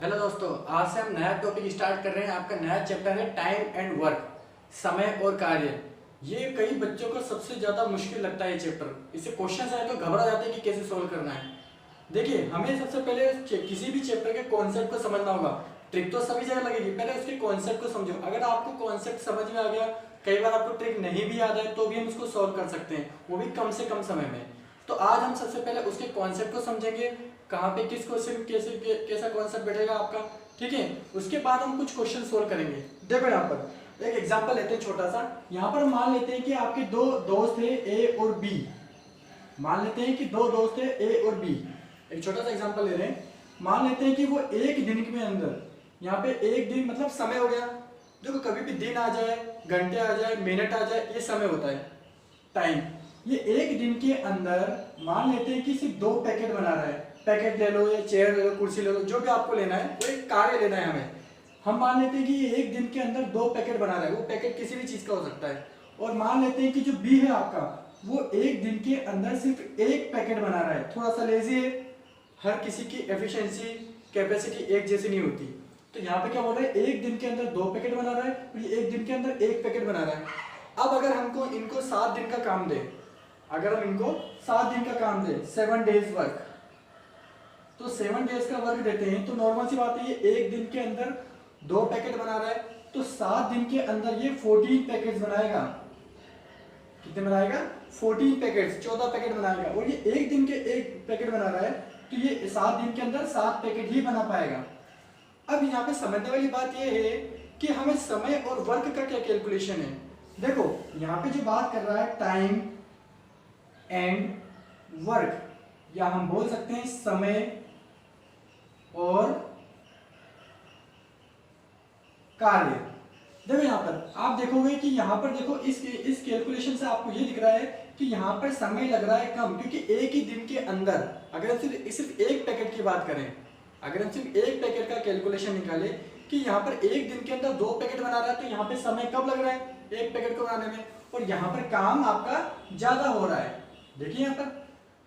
Hello दोस्तों, आज से हम नया टॉपिक स्टार्ट कर रहे हैं। आपका नया चैप्टर है टाइम एंड वर्क, समय और कार्य। ये कई बच्चों को सबसे ज़्यादा मुश्किल लगता है ये चैप्टर। इससे क्वेश्चन आए तो घबरा जाते हैं कि कैसे सोल्व करना है। देखिए, हमें सबसे पहले किसी भी चैप्टर के कॉन्सेप्ट को समझना होगा। ट्रिक तो सभी जगह लगेगी, पहले उसके कॉन्सेप्ट को समझो। अगर आपको कॉन्सेप्ट समझ में आ गया, कई बार आपको ट्रिक नहीं भी याद है तो भी हम उसको सॉल्व कर सकते हैं, वो भी कम से कम समय में। तो आज हम सबसे पहले उसके कॉन्सेप्ट को समझेंगे, कहाँ पे किस क्वेश्चन कैसा कॉन्सेप्ट बैठेगा आपका, ठीक है। उसके बाद हम कुछ क्वेश्चन सोल्व करेंगे। देखो यहाँ पर एक एग्जांपल लेते हैं छोटा सा। यहाँ पर मान लेते हैं कि आपके दो दोस्त हैं ए और बी। मान लेते हैं कि दो दोस्त हैं ए और बी। एक छोटा सा एग्जांपल ले रहे हैं। मान लेते हैं कि वो एक दिन के अंदर, यहाँ पे एक दिन मतलब समय हो गया। देखो, कभी भी दिन आ जाए, घंटे आ जाए, मिनट आ जाए, ये समय होता है, टाइम। ये एक दिन के अंदर मान लेते हैं कि सिर्फ 2 पैकेट बना रहा है। पैकेट ले लो या चेयर ले लो, कुर्सी ले लो, जो भी आपको लेना है, वो एक कार्य लेना है हमें। हम मान लेते हैं कि ये एक दिन के अंदर 2 पैकेट बना रहा है। वो पैकेट किसी भी चीज का हो सकता है। और मान लेते हैं कि जो बी है आपका, वो एक दिन के अंदर सिर्फ 1 पैकेट बना रहा है। थोड़ा सा लेजी है। हर किसी की एफिशिएंसी, कैपेसिटी एक जैसी नहीं होती। तो यहाँ पे क्या बोल रहा है, एक दिन के अंदर 2 पैकेट बना रहा है और ये एक दिन के अंदर 1 पैकेट बना रहा है। अब अगर हमको इनको 7 दिन का काम दे, अगर हम इनको 7 दिन का काम दे, 7 डेज वर्क, तो 7 डेज का वर्क देते हैं, तो नॉर्मल सी बात है, ये एक दिन के अंदर 2 पैकेट बना रहा है, तो 7 दिन के अंदर ये 14 पैकेट्स बनाएगा। कितने बनाएगा? 14 पैकेट्स, 14 पैकेट बनाएगा। और ये एक दिन के 1 पैकेट बना रहा है, तो ये 7 दिन के अंदर 7 पैकेट ही बना पाएगा। अब यहाँ पे समझने वाली बात ये है कि हमें समय और वर्क का क्या कैलकुलेशन है। देखो, यहाँ पे जो बात कर रहा है टाइम एंड वर्क, या हम बोल सकते हैं समय और कार्य। देखो यहाँ पर आप देखोगे कि यहाँ पर देखो, इस कैलकुलेशन से आपको ये दिख रहा है कि यहाँ पर समय लग रहा है कम, क्योंकि एक ही दिन के अंदर, अगर हम सिर्फ 1 पैकेट की बात करें, अगर हम सिर्फ 1 पैकेट का कैलकुलेशन निकाले कि यहाँ पर एक दिन के अंदर 2 पैकेट बना रहा है, तो यहाँ पे समय कब लग रहा है 1 पैकेट को बनाने में, और यहाँ पर काम आपका ज्यादा हो रहा है। देखिए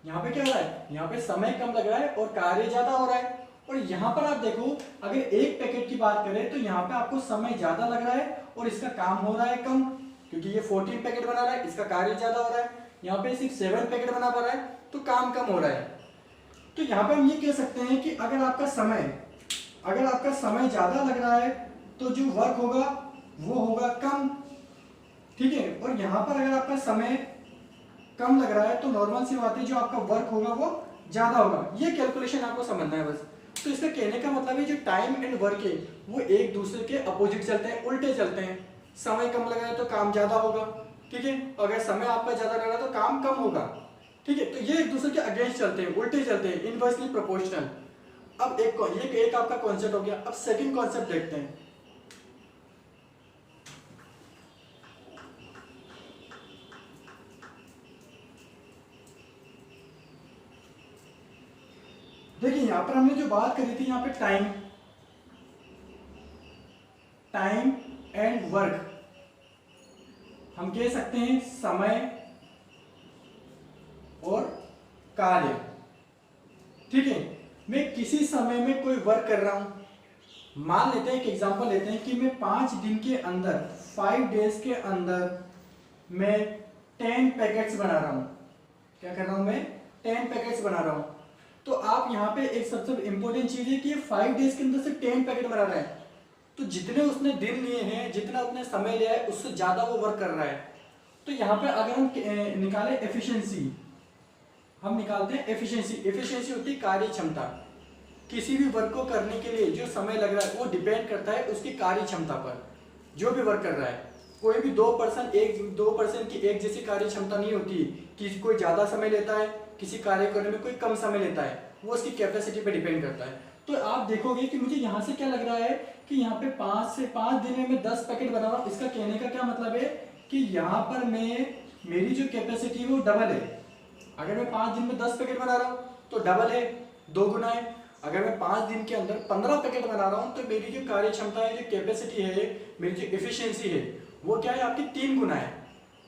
यहाँ पे क्या हो रहा है, यहाँ पे समय कम लग रहा है और कार्य ज्यादा हो रहा है। और यहाँ पर आप देखो, अगर 1 पैकेट की बात करें तो यहाँ पे आपको समय ज्यादा लग रहा है और इसका काम हो रहा है कम, क्योंकि ये 14 पैकेट बना रहा है, इसका कार्य ज्यादा हो रहा है। यहाँ पे सिर्फ 7 पैकेट बना पा रहा है, तो काम कम हो रहा है। तो यहाँ पे हम ये कह सकते हैं कि अगर आपका समय ज्यादा लग रहा है, तो जो वर्क होगा वो होगा कम, ठीक है। और यहाँ पर अगर आपका समय कम लग रहा है, तो नॉर्मल सी बात है, जो आपका वर्क होगा वो ज्यादा होगा। ये कैलकुलेशन आपको समझना है बस। तो इसका कहने का मतलब है, जो टाइम एंड वर्क है वो एक दूसरे के अपोजिट चलते हैं, उल्टे चलते हैं। समय कम लग रहा है तो काम ज्यादा होगा, ठीक है। अगर समय आपका ज्यादा लग रहा है तो काम कम होगा, ठीक है। तो ये एक दूसरे के अगेंस्ट चलते हैं, उल्टे चलते हैं, इनवर्सली प्रोपोर्शनल। अब एक आपका कॉन्सेप्ट हो गया। अब सेकंड कॉन्सेप्ट देखते हैं। देखिए, यहां पर हमने जो बात करी थी, यहाँ पे टाइम एंड वर्क, हम कह सकते हैं समय और कार्य, ठीक है। मैं किसी समय में कोई वर्क कर रहा हूं। मान लेते हैं, एक एग्जांपल लेते हैं कि मैं 5 दिन के अंदर, 5 डेज के अंदर मैं 10 पैकेट्स बना रहा हूं। क्या कर रहा हूं मैं? 10 पैकेट्स बना रहा हूं। तो आप यहाँ पे एक सबसे इंपॉर्टेंट चीज है कि ये 5 डेज के अंदर से 10 पैकेट बना रहा है, तो जितने उसने दिन लिए हैं, जितना उसने समय लिया है, उससे ज्यादा वो वर्क कर रहा है। तो यहाँ पे अगर हम निकाले एफिशिएंसी, हम निकालते हैं एफिशिएंसी। एफिशिएंसी होती है कार्य क्षमता। किसी भी वर्क को करने के लिए जो समय लग रहा है वो डिपेंड करता है उसकी कार्य क्षमता पर। जो भी वर्क कर रहा है, कोई भी दो पर्सन की एक जैसी कार्य क्षमता नहीं होती। किसी कोई ज्यादा समय लेता है, किसी कार्य करने में कोई कम समय लेता है, वो उसकी कैपेसिटी पे डिपेंड करता है। तो आप देखोगे कि मुझे यहाँ से क्या लग रहा है कि यहाँ पे 5 दिन में मैं 10 पैकेट बना रहा हूँ। इसका कहने का क्या मतलब है कि यहाँ पर मेरी जो कैपेसिटी है वो डबल है। अगर मैं 5 दिन में 10 पैकेट बना रहा हूँ तो डबल है, 2 गुना है। अगर मैं 5 दिन के अंदर 15 पैकेट बना रहा हूँ तो मेरी जो कार्य क्षमता है, जो कैपेसिटी है, मेरी जो एफिशिएंसी है, वो क्या है आपकी 3 गुना है,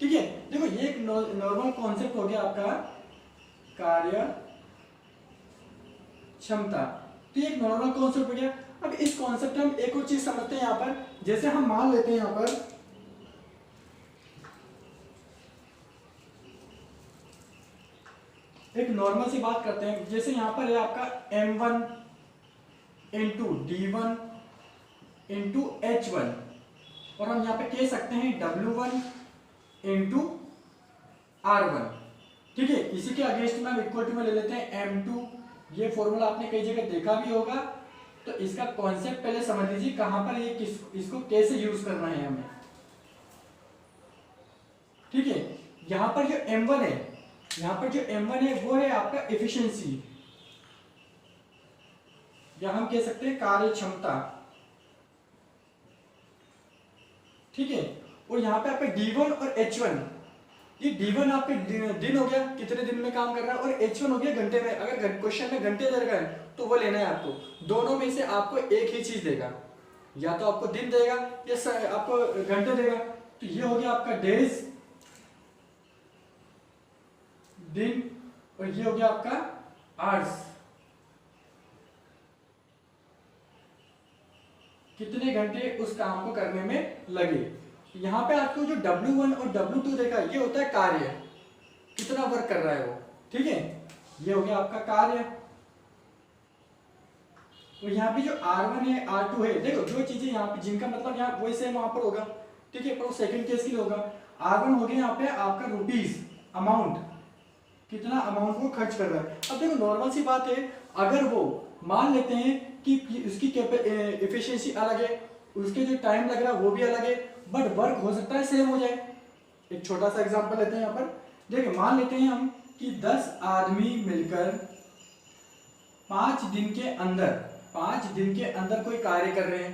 ठीक है। देखो, ये एक नॉर्मल कॉन्सेप्ट हो गया आपका कार्य क्षमता। तो ये एक नॉर्मल कॉन्सेप्ट हो गया। अब इस कॉन्सेप्ट में हम एक और चीज समझते हैं यहाँ पर, जैसे हम मान लेते हैं यहाँ पर एक नॉर्मल सी बात करते हैं, जैसे यहाँ पर है आपका m1 into d1 into h1, और हम यहाँ पे कह सकते हैं w1 इंटू r1, ठीक है। इसी के अगेंस्ट में हम इक्वल टू में ले लेते हैं m2। ये फॉर्मूला आपने कई जगह देखा भी होगा, तो इसका कॉन्सेप्ट पहले समझ लीजिए कहां पर ये इसको कैसे यूज करना है हमें, ठीक है। यहां पर जो m1 है, यहां पर जो m1 है वो है आपका एफिशिएंसी, या हम कह सकते हैं कार्य क्षमता, ठीक है। और यहाँ पे आपका d1 और h1, ये d1 आपके दिन हो गया कितने दिन में काम कर रहा है, और h1 हो गया घंटे में। अगर क्वेश्चन में घंटे दे रखा है तो वो लेना है आपको। दोनों में से आपको एक ही चीज देगा, या तो आपको दिन देगा या आपको घंटे देगा। तो ये हो गया आपका डेज, दिन, और ये हो गया आपका आवर्स, कितने घंटे उस काम को करने में लगे। यहाँ पे आपको जो W1 और W2 देखा, ये होता है कार्य, कितना वर्क कर रहा है वो, ठीक है। ये हो गया आपका कार्य। और यहाँ पे जो R1 है R2 है, देखो जो चीजें यहाँ पे जिनका मतलब यहाँ वही सेम वहां पर होगा, ठीक है, पर वो सेकंड केस के लिए होगा। R1 हो गया यहाँ पे आपका रुपीस, अमाउंट, कितना अमाउंट वो खर्च कर रहा है। अब देखो नॉर्मल सी बात है, अगर वो मान लेते हैं कि उसकी एफिशिएंसी अलग है, उसके जो टाइम लग रहा है वो भी अलग है, बट वर्क हो सकता है सेम हो जाए। एक छोटा सा एग्जांपल लेते हैं यहाँ पर, देखिए मान लेते हैं हम कि 10 आदमी मिलकर 5 दिन के अंदर कोई कार्य कर रहे हैं,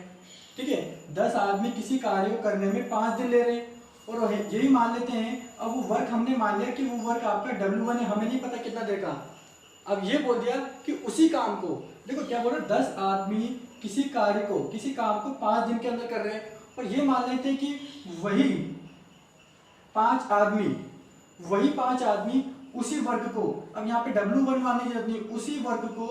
ठीक है। 10 आदमी किसी कार्य को करने में 5 दिन ले रहे हैं, और यही मान लेते हैं। अब वो वर्क हमने मान लिया कि वो वर्क आपका W1 है, हमें नहीं पता कितना देगा। अब ये बोल दिया कि उसी काम को, देखो क्या बोल रहे, 10 आदमी किसी काम को 5 दिन के अंदर कर रहे हैं, और ये मान लेते हैं कि वही 5 आदमी उसी वर्क को, अब यहाँ पे W1 मानने की जरूरत नहीं, उसी वर्क को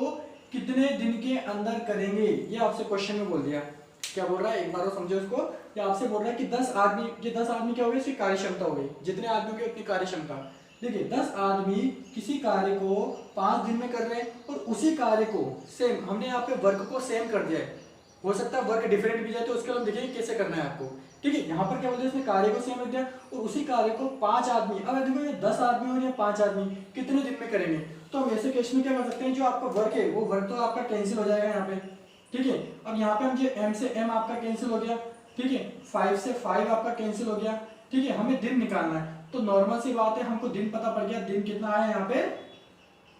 कितने दिन के अंदर करेंगे। ये आपसे क्वेश्चन में बोल दिया, क्या बोल रहा है एक बार और समझो इसको। ये आपसे बोल रहा है कि 10 आदमी, ये 10 आदमी क्या हो गए, इसकी कार्य क्षमता हो गई, जितने आदमी की उतनी कार्य क्षमता। देखिए 10 आदमी किसी कार्य को 5 दिन में कर रहे हैं, और उसी कार्य को सेम, हमने यहाँ पे वर्क को सेम कर दिया है। हो सकता है वर्क डिफरेंट भी जाए, तो उसके हम देखेंगे कैसे करना है आपको, ठीक है। यहाँ पर क्या बोलते हैं, इसने कार्य को सेम रख दिया, और उसी कार्य को 5 आदमी, अब देखो ये 10 आदमी और ये 5 आदमी कितने दिन में करेंगे। तो हम ऐसे केस में क्या कर सकते हैं, जो आपका वर्क है वो वर्क तो आपका कैंसिल हो जाएगा यहाँ पे, ठीक है। अब यहाँ पे हम जो m से m आपका कैंसिल हो गया, ठीक है, 5 से 5 आपका कैंसिल हो गया, ठीक है। हमें दिन निकालना है, तो नॉर्मल सी बात है, हमको दिन पता पड़ गया, दिन कितना आया यहाँ पे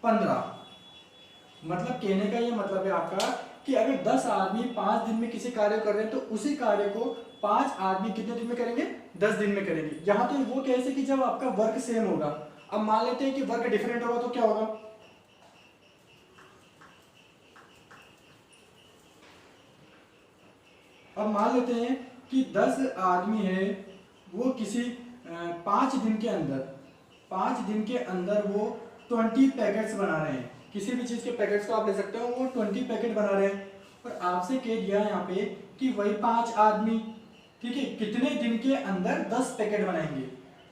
15। मतलब कहने का ये मतलब है आपका कि अगर 10 आदमी 5 दिन में किसी कार्य कर रहे हैं, तो उसी कार्य को 5 आदमी कितने दिन में करेंगे, 10 दिन में करेंगे। यहाँ तो वो कैसे कि जब आपका वर्क सेम होगा। अब मान लेते हैं कि वर्क डिफरेंट होगा, तो क्या होगा, अब मान लेते हैं कि 10 आदमी है, वो किसी 5 दिन के अंदर वो 20 पैकेट्स बना रहे हैं, किसी भी चीज के पैकेट्स को आप ले सकते हो, वो 20 पैकेट बना रहे हैं। और आपसे कह दिया यहाँ पे कि वही 5 आदमी, ठीक है, कितने दिन के अंदर 10 पैकेट बनाएंगे,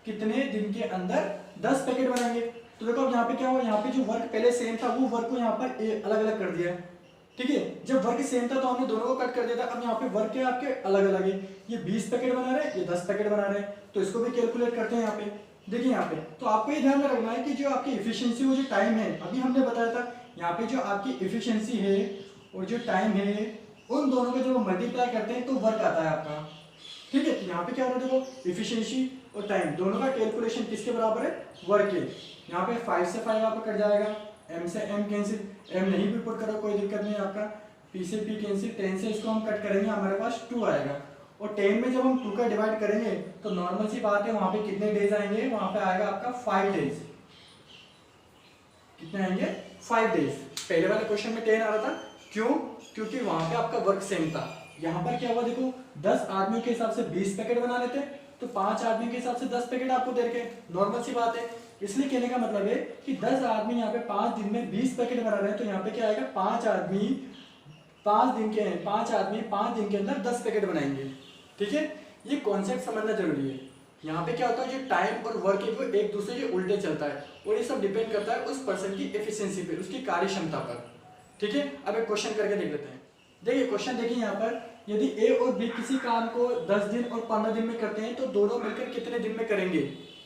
कितने दिन के अंदर 10 पैकेट बनाएंगे। तो देखो अब यहाँ पे क्या हुआ, यहाँ पे जो वर्क पहले सेम था वो वर्क को यहाँ पर अलग अलग कर दिया है, ठीक है। जब वर्क सेम था तो हमने दोनों को कट कर दिया था। अब यहाँ पे वर्क है आपके अलग अलग है, ये 20 पैकेट बना रहे हैं, ये 10 पैकेट बना रहे हैं, तो इसको भी कैलकुलेट करते हैं यहाँ पे। देखिए यहाँ पे तो आपको ये ध्यान में रखना है कि जो आपकी एफिशिएंसी, वो जो टाइम है, अभी हमने बताया था यहाँ पे जो आपकी एफिशिएंसी है और जो टाइम है, उन दोनों को जब मल्टीप्लाई करते हैं तो वर्क आता है आपका, ठीक है। तो यहाँ पे क्या हो रहा है, देखो एफिशिएंसी और टाइम दोनों का कैलकुलेशन किसके बराबर है, वर्क के। यहाँ पे 5 से 5 आपका कट जाएगा, m से m कैंसिल, m नहीं भी पुट करो कोई दिक्कत नहीं आपका, p से p कैंसिल, 10 से इसको हम कट करेंगे, हमारे पास 2 आएगा। और 10 में जब हम 2 का डिवाइड करेंगे तो नॉर्मल सी बात है, वहां पे कितने डेज आएंगे, वहां पे आएगा आपका 5 डेज। कितने आएंगे, 5 डेज। पहले वाले क्वेश्चन में 10 आ रहा था, क्यों, क्योंकि वहां पे आपका वर्क सेम था। यहाँ पर क्या हुआ, देखो 10 आदमियों के हिसाब से 20 पैकेट बना लेते, तो 5 आदमियों के हिसाब से 10 पैकेट आपको दे रखे, नॉर्मल सी बात है। इसलिए कहने का मतलब है कि 10 आदमी यहाँ पे 5 दिन में 20 पैकेट बना रहे हैं, तो यहाँ पे क्या आएगा, 5 आदमी 5 दिन के हैं, 5 आदमी 5 दिन के अंदर 10 पैकेट बनाएंगे। ठीक है, ये कॉन्सेप्ट समझना जरूरी है। यहाँ पे क्या होता है, जो टाइम और वर्क है वो एक दूसरे के उल्टे चलता है, और ये सब डिपेंड करता है उस पर्सन की एफिशिएंसी पे, उसकी कार्य क्षमता पर। ठीक है, अब एक क्वेश्चन करके देख लेते हैं। देखिए क्वेश्चन देखिए यहाँ पर, यदि ए और बी किसी काम को 10 दिन और 15 दिन में करते हैं तो दोनों मिलकर कितने दिन में करेंगे।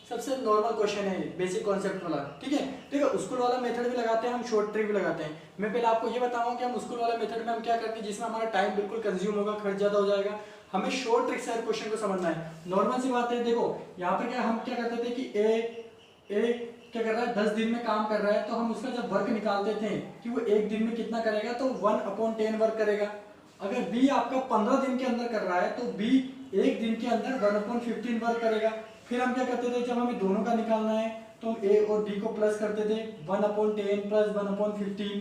सबसे नॉर्मल क्वेश्चन है, बेसिक कॉन्सेप्ट वाला। ठीक है, देखो स्कूल वाला मेथड भी लगाते हैं हम, शॉर्ट ट्रिक भी लगाते हैं। मैं पहले आपको ये बताऊंगा कि हम स्कूल वाला मेथड में हम क्या करते हैं जिसमें हमारा टाइम बिल्कुल कंज्यूम होगा, खर्च ज्यादा हो जाएगा। हमें शॉर्ट ट्रिक से हर क्वेश्चन को समझना है। नॉर्मल सी बात है, देखो यहाँ पर क्या हम क्या करते थे कि ए क्या कर रहा है, 10 दिन में काम कर रहा है, तो हम उसका जब वर्क निकालते थे कि वो एक दिन में कितना करेगा, तो 1/10 वर्क करेगा। अगर बी आपका 15 दिन के अंदर कर रहा है तो बी एक दिन के अंदर 1/15 वर्क करेगा। फिर हम क्या करते थे, जब हमें दोनों का निकालना है तो हम ए और बी को प्लस करते थे, 1/10 प्लस 1/15,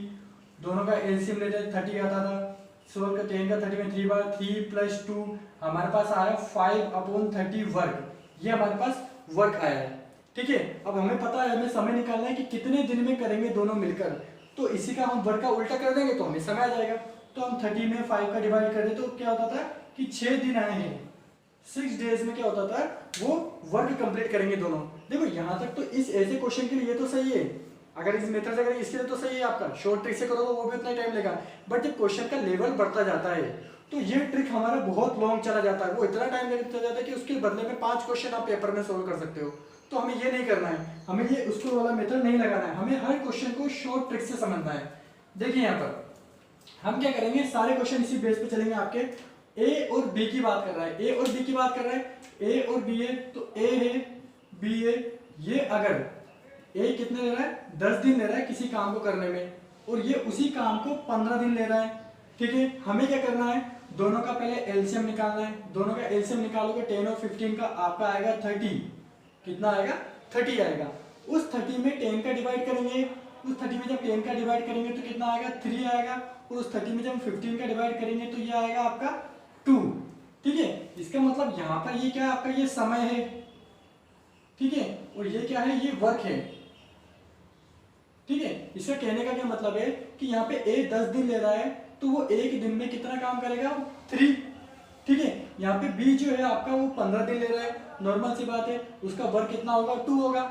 दोनों का एलसीएम लेते थे, 30 आता था। 16 का 10 का 30 में 3 बार 3 + 2 हमारे पास आया 5/30 वर्क। ये हमारे पास वर्क आया है। ठीक है, अब हमें पता है, हमें समय निकालना है कि कितने दिन में करेंगे दोनों मिलकर। तो इसी का हम वर्क का उल्टा कर देंगे तो हमें समय आ जाएगा। तो हम 30 में 5 का डिवाइड कर दे तो क्या होता था कि 6 दिन आए हैं, 6 डेज में क्या होता था, वो वर्क कंप्लीट करेंगे दोनों। देखो यहाँ तक तो इस ऐसे क्वेश्चन के लिए ये तो सही है, अगर इस मेथड से करें इसके लिए तो सही है आपका। शॉर्ट ट्रिक से करो तो वो भी उतना ही टाइम लेगा, बट जब क्वेश्चन का लेवल बढ़ता जाता है तो ये ट्रिक हमारा बहुत लॉन्ग चला जाता है, वो इतना टाइम लेता जाता है कि उसके बदले में 5 क्वेश्चन आप पेपर में सोल्व कर सकते हो। तो हमें ये नहीं करना है, हमें ये उसको वाला मेथड नहीं लगाना है, हमें हर क्वेश्चन को शॉर्ट ट्रिक से समझना है। देखिए यहाँ पर हम क्या करेंगे, सारे क्वेश्चन इसी बेस पे चलेंगे आपके। ए और बी की बात कर रहा है, ए और बी की बात कर रहा है, ए और बी है तो ए है बी है। ये अगर ए कितने ले रहा है, 10 दिन ले रहा है किसी काम को करने में, और ये उसी काम को 15 दिन ले रहा है। ठीक है, हमें क्या करना है, दोनों का पहले एलसीएम निकालना है। दोनों का एलसीएम निकालोगे 10 और 15 का आपका आएगा 30। कितना आएगा, 30 आएगा। उस 30 में 10 का डिवाइड करेंगे, उस 30 में जब 10 का डिवाइड करेंगे तो कितना आएगा, 3 आएगा। और उस 30 में जब 15 का डिवाइड करेंगे तो ये आएगा आपका 2। ठीक है, इसका मतलब यहाँ पर ये क्या है, आपका ये समय है। ठीक है, और ये क्या है, ये वर्क है। ठीक है, इसका कहने का क्या मतलब है कि यहाँ पे ए 10 दिन ले रहा है तो वो एक दिन में कितना काम करेगा, 3। ठीक है, यहाँ पे बी जो है आपका वो 15 दिन ले रहा है, नॉर्मल सी बात है, उसका वर्क कितना होगा, 2 होगा।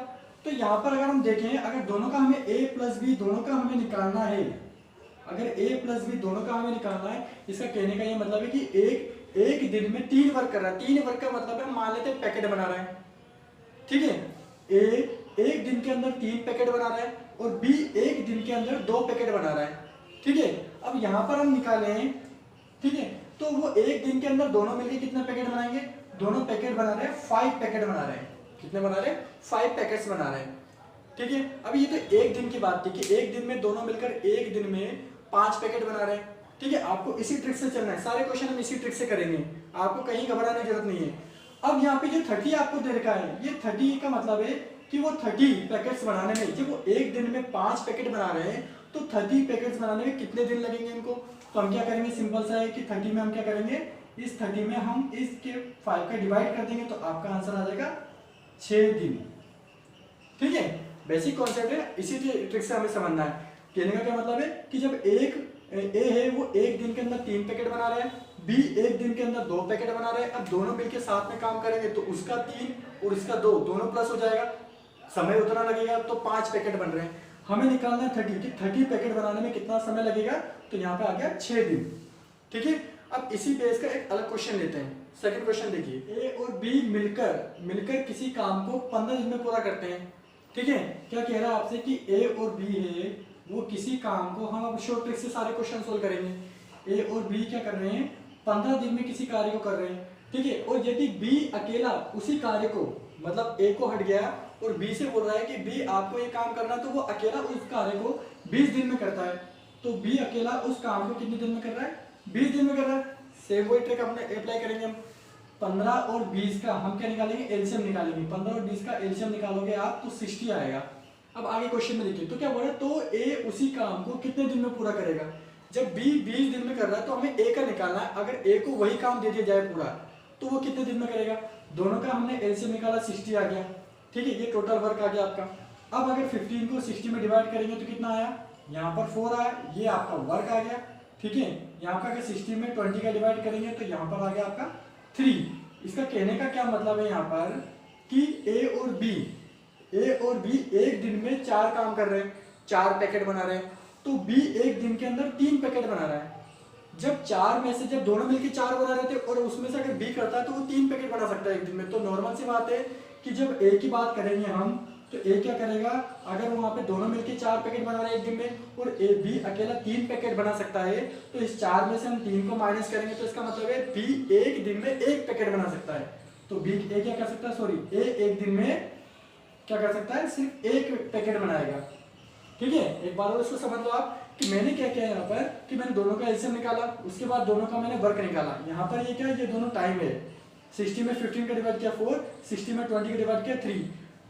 तो यहाँ पर अगर हम देखें, अगर दोनों का हमें a + b दोनों का हमें निकालना है, अगर a + b दोनों का हमें निकालना है, इसका कहने का ये मतलब है कि एक दिन में 3 वर्क कर रहा है। 3 वर्क का मतलब है, मान लेते हैं पैकेट बना रहा है। ठीक है, a एक दिन के अंदर 3 पैकेट बना रहा है और b एक दिन के अंदर 2 पैकेट बना रहा है। ठीक है, अब यहाँ पर हम निकाले हैं, ठीक है, तो वो एक दिन के अंदर दोनों मिलकर कितने पैकेट बनाएंगे, दोनों पैकेट बना रहे हैं 5 पैकेट बना रहे हैं। कितने बना रहे हैं, 5 पैकेट्स बना रहे हैं। ठीक है, अब ये तो एक दिन की बात थी कि एक दिन में दोनों मिलकर एक दिन में 5 पैकेट बना रहे हैं। ठीक है, आपको इसी ट्रिक से चलना है, सारे क्वेश्चन हम इसी ट्रिक से करेंगे, आपको कहीं घबराने की जरूरत नहीं है। अब यहाँ पे जो 30 आपको दे रखा है, ये 30 का मतलब है कि वो 30 पैकेट्स बनाने में, जब वो एक दिन में 5 पैकेट बना रहे हैं तो 30 पैकेट्स बनाने में कितने दिन लगेंगे इनको। तो हम क्या करेंगे, सिंपल सा है कि 30 में हम क्या करेंगे, इस 30 में हम इसके 5 का डिवाइड कर देंगे तो आपका आंसर आ जाएगा 6 दिन। ठीक है, बेसिक कॉन्सेप्ट है, इसी ट्रिक से हमें समझना है। कहने का क्या मतलब है कि जब एक ए है वो एक दिन के अंदर 3 पैकेट बना रहा है, बी एक दिन के अंदर 2 पैकेट बना रहे हैं, अब दोनों मिलकर साथ में काम करेंगे तो उसका 3 और इसका 2 दोनों प्लस हो जाएगा, समय उतना लगेगा, तो 5 पैकेट बन रहे हैं। हमें निकालना है 30 कि 30 पैकेट बनाने में कितना समय लगेगा, तो यहाँ पे आ गया 6 दिन। ठीक है, अब इसी बेस का एक अलग क्वेश्चन लेते हैं। सेकंड क्वेश्चन देखिए, ए और बी मिलकर किसी काम को 15 दिन में पूरा करते हैं। ठीक है, क्या कह रहा है आपसे कि ए और बी है वो किसी काम को, हम अब शॉर्ट ट्रिक से सारे क्वेश्चन सोल्व करेंगे। ए और बी क्या कर रहे हैं, 15 दिन में किसी कार्य को कर रहे हैं। ठीक है, और यदि बी अकेला उसी कार्य को, मतलब ए को हट गया और बी से बोल रहा है कि बी आपको ये काम करना है, तो वो अकेला उस कार्य को 20 दिन में करता है। तो बी अकेला उस काम को कितने दिन में कर रहा है, 20 दिन में कर रहा है। सेम वही ट्रिक अपने अप्लाई करेंगे हम। 15 और 20 का हम क्या निकालेंगे, एलसीएम निकालेंगे। 15 और 20 का एलसीएम निकालोगे आप तो 60 आएगा। अब आगे क्वेश्चन में देखिए, तो क्या बोल रहा है, तो ए उसी काम को कितने दिन में पूरा करेगा। जब बी 20 दिन में कर रहा है तो हमें ए का निकालना है। अगर ए को वही काम दे दिया जाए पूरा तो वो कितने दिन में करेगा। दोनों का हमने एलसीएम निकाला, 60 आ गया। ठीक है, ये टोटल वर्क आ गया आपका। अब अगर 15 को 60 में डिवाइड करेंगे तो कितना आया, यहाँ पर 4 आया, ये आपका वर्क आ गया। ठीक है, यहाँ पर अगर 60 में 20 का डिवाइड करेंगे तो यहाँ पर आ गया आपका 3। इसका कहने का क्या मतलब है यहाँ पर कि ए और बी एक दिन में 4 काम कर रहे हैं, 4 पैकेट बना रहे हैं, तो बी एक दिन के अंदर 3 पैकेट बना रहा है। जब 4 में से जब दोनों मिलकर 4 बना रहे थे और उसमें से अगर बी करता है तो वो 3 पैकेट बना सकता है एक दिन में। तो नॉर्मल सी बात है कि जब ए की बात करेंगे हम तो ए क्या करेगा, अगर वहां पे दोनों मिलकर 4 पैकेट बना रहे हैं एक दिन में और ए बी अकेला 3 पैकेट बना सकता है, तो इस 4 में से हम 3 को माइनस करेंगे तो इसका मतलब है बी एक दिन में 1 पैकेट बना सकता है। तो बी ए क्या कर सकता है, सॉरी ए एक दिन में क्या कर सकता है, सिर्फ 1 पैकेट बनाएगा। ठीक है, एक बार और इसको समझ लो आप कि मैंने क्या किया यहाँ पर कि मैंने दोनों का एलसीएम निकाला, उसके बाद दोनों का मैंने वर्क निकाला। यहाँ पर ये क्या है, ये दोनों टाइम है, 60 में 15 का डिवाइड किया 4, 60 में 20 का डिवाइड किया 3।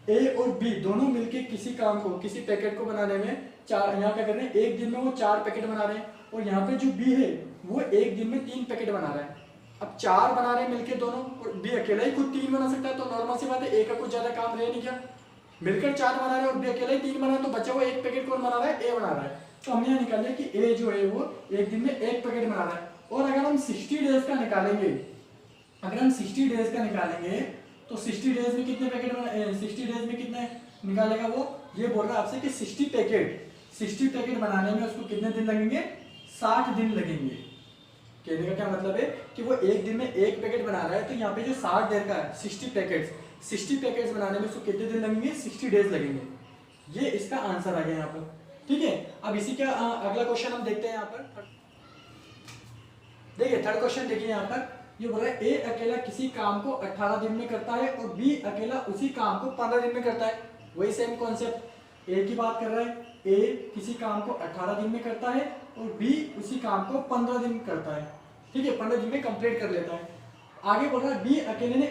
ए और बी दोनों मिलके किसी काम को, किसी पैकेट को बनाने में 4, यहाँ क्या कर रहे हैं, एक दिन में वो 4 पैकेट बना रहे हैं, और यहाँ पे जो बी है वो एक दिन में 3 पैकेट बना रहा है। अब 4 बना रहे हैं मिलके दोनों, और बी अकेला ही खुद 3 बना सकता है, तो नॉर्मल सी बात है ए का कुछ ज्यादा काम रह नहीं गया। मिलकर 4 बना रहे हैं और बी अकेला ही 3 बना रहा है, तो बचा हुआ 1 पैकेट कौन बना रहा है, ए बना रहा है। तो हमने यहाँ निकाल लिया कि ए जो है वो एक दिन में 1 पैकेट बना रहा है। और अगर हम 60 डेज का निकालेंगे, अगर हम 60 डेज का निकालेंगे तो 60 डेज में कितने पैकेट 60 डेज में कितने निकालेगा वो, ये बोल रहा है आपसे कि 60 पैकेट बनाने में उसको कितने दिन लगेंगे, 60 दिन लगेंगे। कहने का क्या मतलब है कि वो एक दिन में 1 पैकेट बना रहा है, तो यहाँ पे जो 60 डेज का है 60 पैकेट्स बनाने में उसको कितने दिन लगेंगे, 60 डेज लगेंगे। ये इसका आंसर आ गया यहाँ पर। ठीक है, अब इसी का अगला क्वेश्चन हम देखते हैं। यहाँ पर देखिए थर्ड क्वेश्चन देखिए, यहाँ पर ये बोल रहा है ए अकेला किसी काम को 18 दिन में करता है और बी अकेला उसी काम को 15 दिन में करता है। वही सेम कॉन्सेप्ट, ए की बात कर रहा है, ए किसी काम को 18 दिन में करता है और बी उसी काम को 15 दिन करता है। ठीक है, 15 दिन में कंप्लीट कर लेता है। आगे बोल रहा है बी अकेले ने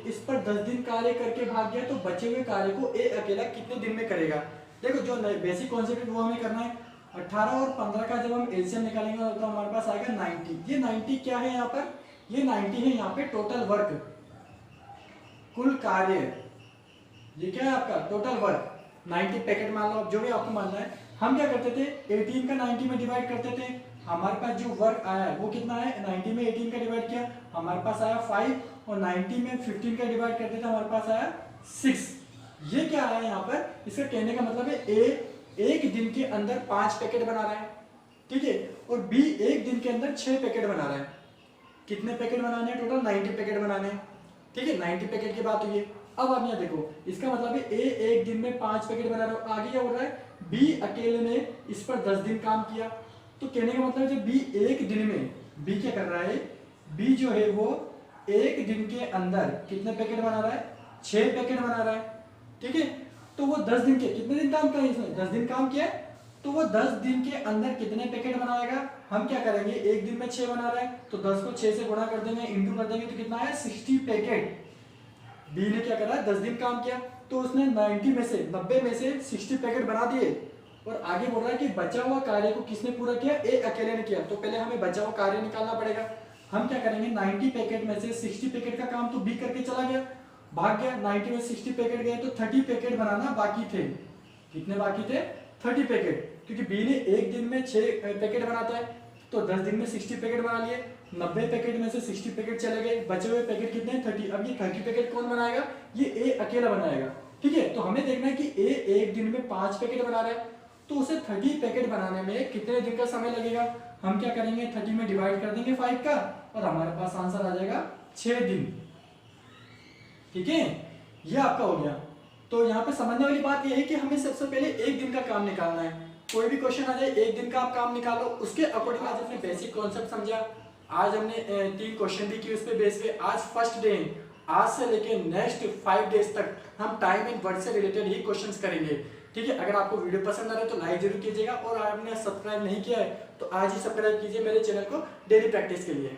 इस पर 10 दिन कार्य करके भाग गया, तो बचे हुए कार्य को ए अकेला कितने दिन में करेगा। देखो जो बेसिक कॉन्सेप्ट वो हमें करना है। 18 और 15 का जब हम एलसीएम निकालेंगे तो हमारे पास आएगा 90। ये 90 क्या है यहाँ पर, ये 90 है यहाँ पे टोटल वर्क, कुल कार्य। ये क्या है आपका टोटल वर्क, 90 पैकेट मान लो, अब जो भी आपको मानना है। हम क्या करते थे, 18 का 90 में डिवाइड करते थे, हमारे पास जो वर्क आया है वो कितना है, 90 में 18 का डिवाइड किया, हमारे पास आया 5, और 90 में 15 का डिवाइड करते थे, हमारे पास आया 6। ये क्या आया यहाँ पर, इसका कहने का मतलब है ए एक दिन के अंदर 5 पैकेट बना रहा है। ठीक है, और बी एक दिन के अंदर 6 पैकेट बना रहा है। कितने पैकेट बनाने हैं, टोटल 90 पैकेट बनाने हैं। ठीक है, 90 पैकेट की बात हुई है। अब आप यहाँ देखो, इसका मतलब है ए एक दिन में 5 पैकेट बना रहा है। आगे क्या हो रहा है, बी अकेले ने इस पर 10 दिन काम किया, तो कहने का मतलब जब बी एक दिन में, बी क्या कर रहा है, बी जो है वो एक दिन के अंदर कितने पैकेट बना रहा है, 6 पैकेट बना रहा है। ठीक है, तो वो 10 दिन के, कितने दिन काम किया इसने, 10 दिन काम किया, तो वो 10 दिन के अंदर कितने पैकेट बनाएगा। हम क्या करेंगे, एक दिन में 6 बना रहा है तो 10 को 6 से गुणा कर देंगे, इंटू कर देंगे, तो कितना है 60 पैकेट। बी ने क्या करा, 10 दिन काम किया, तो उसने 90 में से 90 में से 60 पैकेट बना दिए। और आगे बोल रहा है कि बचा हुआ कार्य को किसने पूरा किया, ए अकेले ने किया। तो पहले हमें बचा हुआ कार्य निकालना पड़ेगा। हम क्या करेंगे, 90 पैकेट में से 60 पैकेट का काम तो बी करके चला गया, भाग गया, 90 में 60 पैकेट गए, तो 30 पैकेट बनाना बाकी थे। कितने बाकी थे, 30 पैकेट, क्योंकि बी ने एक दिन में 6 पैकेट बनाता है, तो 10 दिन में 60 पैकेट बना लिए। 90 पैकेट में से 60 पैकेट चले गए, बचे हुए पैकेट कितने हैं, 30। अब ये 30 पैकेट कौन बनाएगा, ये ए अकेला बनाएगा। ठीक है, तो हमें देखना है कि ए एक दिन में 5 पैकेट बना रहा है, तो उसे 30 पैकेट बनाने में कितने दिन का समय लगेगा। हम क्या करेंगे, 30 में डिवाइड कर देंगे 5 का, और हमारे पास आंसर आ जाएगा 6 दिन। ठीक है, ये आपका हो गया। तो यहाँ पे समझने वाली बात यह है कि हमें सबसे पहले एक दिन का काम निकालना है। कोई भी क्वेश्चन आ जाए, एक दिन का आप काम निकालो, उसके अकॉर्डिंग। आज हमने बेसिक कॉन्सेप्ट समझा, आज हमने 3 क्वेश्चन भी किए उस पे बेस पे। आज फर्स्ट डे, आज से लेके नेक्स्ट 5 डेज तक हम टाइम एंड वर्क से रिलेटेड ही क्वेश्चंस करेंगे। ठीक है, अगर आपको वीडियो पसंद आ रहा है तो लाइक जरूर कीजिएगा, और आपने सब्सक्राइब नहीं किया है तो आज ही सब्सक्राइब कीजिए मेरे चैनल को डेली प्रैक्टिस के लिए।